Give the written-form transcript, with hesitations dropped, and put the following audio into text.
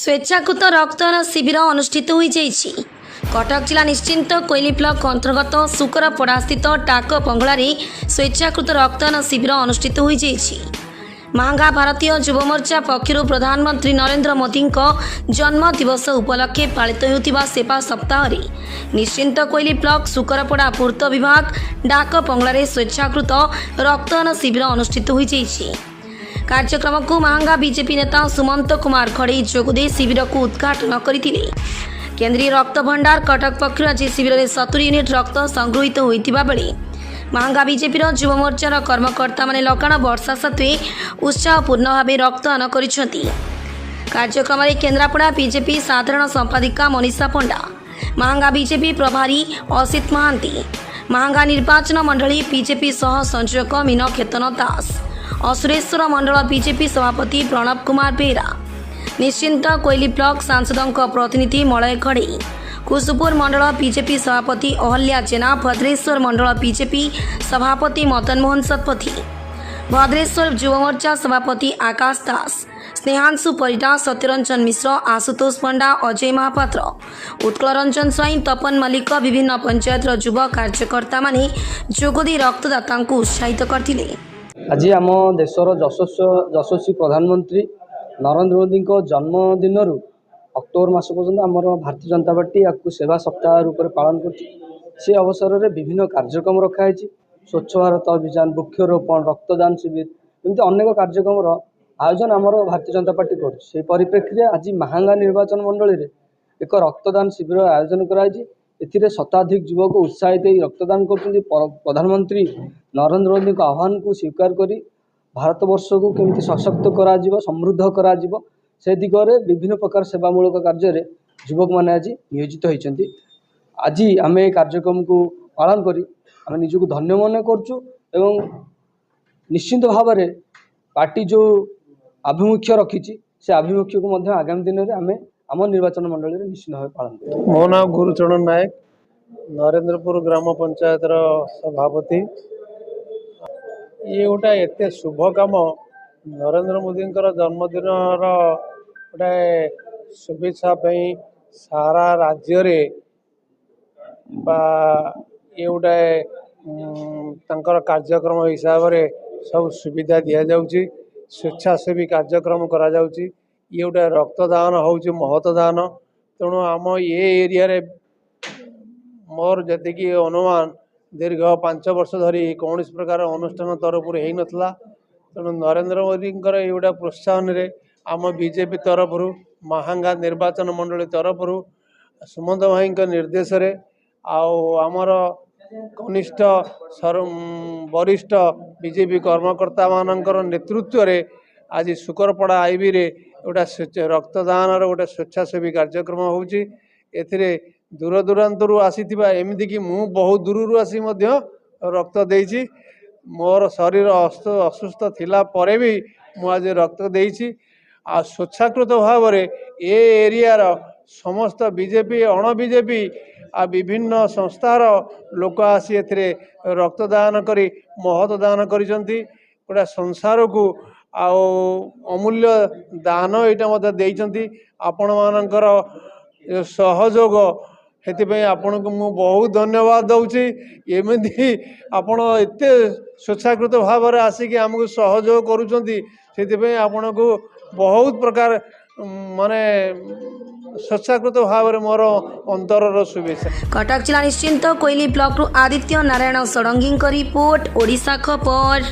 स्वेच्छाकृत रक्तदान शिविर अनुष्ठित हो कटक जिला निश्चिंत कोइली ब्लॉक अंतर्गत सुकरपड़ा स्थित टाक बंगलार स्वेच्छाकृत रक्तदान शिविर अनुष्ठित हो महांगा भारतीय युव मोर्चा पक्षर प्रधानमंत्री नरेंद्र मोदी जन्म दिवस उपलक्षे पालित होता सेवा सप्ताह निश्चिंत कोइली ब्लॉक सुकरपड़ा पूर्त विभाग डाक बंगलार स्वेच्छाकृत रक्तदान शिविर अनुष्ठित हो कार्यक्रम को महांगा बीजेपी नेता सुमंत कुमार खड़े जोगदे शिविर को उद्घाटन करते। केंद्रीय रक्त भंडार कटक पक्षर आज शिविर में 70 यूनिट रक्त संगृहित होता बेले महांगा बीजेपी युव मोर्चार कर्मकर्ता माने लगाण वर्षा सत्वे उत्साहपूर्ण भाव रक्तदान कर कार्यक्रम में केन्द्रापड़ा बीजेपी साधारण संपादिका मनीषा पंडा, महांगा बीजेपी प्रभारी असित महांती, महांगा निर्वाचन मंडली बीजेपी सह संयोजक मीन केतन दास, असुरेश्वर मंडल बीजेपी सभापति प्रणव कुमार बेहरा, निश्चिंत कोइली ब्लॉक सांसदों प्रतिनिधि मलय खड़े, कुसुपुर मंडल बीजेपी सभापति अहल्या जेना, भद्रेश्वर मंडल बीजेपी सभापति मदन मोहन शतपथी, भद्रेश्वर युव मोर्चा सभापति आकाश दास, स्नेहांशु परिडा, सत्यरंजन मिश्र, आशुतोष पंडा, अजय महापात्र, उत्कल रंजन स्वाई, तपन मल्लिक, विभिन्न पंचायत युव कार्यकर्ता माने जोगदी रक्तदाता को उत्साहित करथिले। आज आम देशर यशस्वी प्रधानमंत्री नरेंद्र मोदी जन्मदिन अक्टोबर मास पर्यंत आमर भारतीय जनता पार्टी या सेवा सप्ताह रूप में पालन कर अवसर में विभिन्न कार्यक्रम रखाई। स्वच्छ भारत अभियान, वृक्षरोपण, रक्तदान शिविर एमती अनेक कार्यक्रम आयोजन आमर भारतीय जनता पार्टी कर परिप्रेक्षी आज महांगा निर्वाचन मंडली में एक रक्तदान शिविर आयोजन कराई। एथिरे शताधिक युवक उत्साहित रक्तदान कर प्रधानमंत्री नरेंद्र मोदी आह्वान को स्वीकार करी भारत वर्ष को केमती सशक्त करा समृद्ध करा से दिगरे विभिन्न प्रकार सेवामूलक कार्य युवक मैंने आज नियोजित होती। आज आम ये कार्यक्रम को पालन करी आम निजक धन्य मन करचु एवं निश्चिंत भाव में पार्टी जो आभिमुख्य रखी से आभिमुख्य को आगामी दिन में आम आम निर्वाचन मंडली में निश्चित भाव पालन कर। मो नाम गुरुचरण नायक, नरेंद्रपुर ग्राम पंचायत सभापति। ये गोटे एत शुभ कम नरेंद्र मोदी जन्मदिन गोटे शुभेच्छा सारा राज्य रे ये गोटे कार्यक्रम हिसाब से सब सुविधा दि जाऊँगी, स्वेच्छासेवी कार्यक्रम करा जाउची। ये गोटे रक्तदान हूँ महतदान। तेणु आम ये एरिया रे मोर जी अनुमान दीर्घ 5 वर्ष धरी कौन प्रकार अनुष्ठान तरफ होता। तेणु नरेंद्र मोदी ये गोटे प्रोत्साहन रे आम बीजेपी तरफ महांगा निर्वाचन मंडली तरफ सुमंत भाई निर्देश रे आमर कनिष्ठ वरिष्ठ बीजेपी कर्मकर्ता मानकर नेतृत्व रे आज सुकरपड़ा आईबी रे गोटे रक्तदान गोटे स्वेच्छासेवी कार्यक्रम होउची। एथिरे दूर दूरांतरू आसीथिबा एमिति कि मु बहुत दूररू आसी मध्य रक्त देइची। मोर शरीर असुस्थ थिला परे भी मु आज रक्त देइची। आ स्वेच्छाकृत भाव रे ए एरिया रो समस्त बीजेपी अण बीजेपी आ विभिन्न संस्थार लोक आसी एथिरे रक्तदान करी महतदान करिसंती। गोटे संसार को अमूल्य दान यहाँ देइचंती। आपण मानकर सहयोग हेतिपई आपण को मु बहुत धन्यवाद दउची। एमती आपण एते स्वेच्छाकृत भाव में आसिक आमको सहयोग करुचंती, सेतिपई आपण को बहुत प्रकार माने स्वेच्छाकृत भाव में मोर अंतर शुभेच्छा। कटक जिला निश्चिंत कोइली ब्लॉक आदित्य नारायण षडंगी रिपोर्ट ओडिशा खबर।